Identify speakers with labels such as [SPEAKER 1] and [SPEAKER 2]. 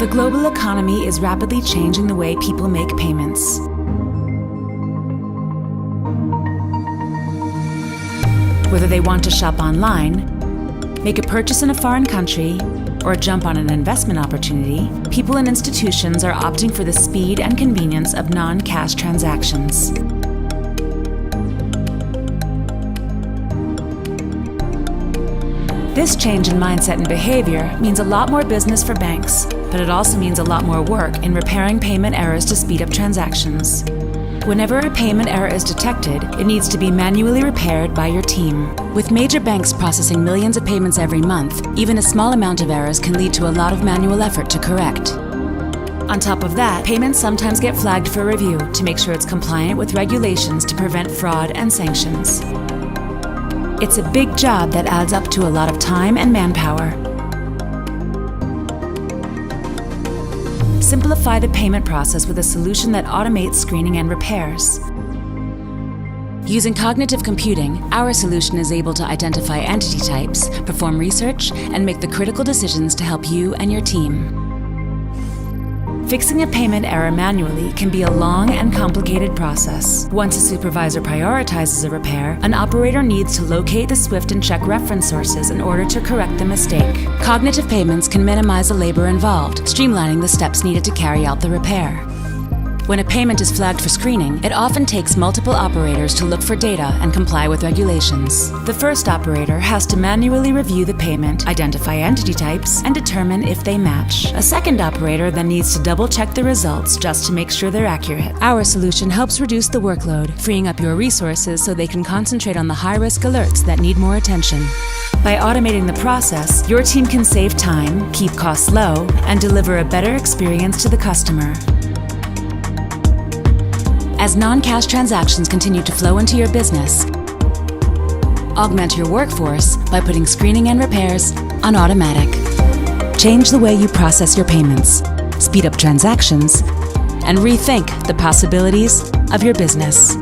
[SPEAKER 1] The global economy is rapidly changing the way people make payments. Whether they want to shop online, make a purchase in a foreign country, or jump on an investment opportunity, people and institutions are opting for the speed and convenience of non-cash transactions. This change in mindset and behavior means a lot more business for banks, but it also means a lot more work in repairing payment errors to speed up transactions. Whenever a payment error is detected, it needs to be manually repaired by your team. With major banks processing millions of payments every month, even a small amount of errors can lead to a lot of manual effort to correct. On top of that, payments sometimes get flagged for review to make sure it's compliant with regulations to prevent fraud and sanctions. It's a big job that adds up to a lot of time and manpower. Simplify the payment process with a solution that automates screening and repairs. Using cognitive computing, our solution is able to identify entity types, perform research, and make the critical decisions to help you and your team. Fixing a payment error manually can be a long and complicated process. Once a supervisor prioritizes a repair, an operator needs to locate the SWIFT and check reference sources in order to correct the mistake. Cognitive payments can minimize the labor involved, streamlining the steps needed to carry out the repair. When a payment is flagged for screening, it often takes multiple operators to look for data and comply with regulations. The first operator has to manually review the payment, identify entity types, and determine if they match. A second operator then needs to double-check the results just to make sure they're accurate. Our solution helps reduce the workload, freeing up your resources so they can concentrate on the high-risk alerts that need more attention. By automating the process, your team can save time, keep costs low, and deliver a better experience to the customer. As non-cash transactions continue to flow into your business, augment your workforce by putting screening and repairs on automatic. Change the way you process your payments, speed up transactions, and rethink the possibilities of your business.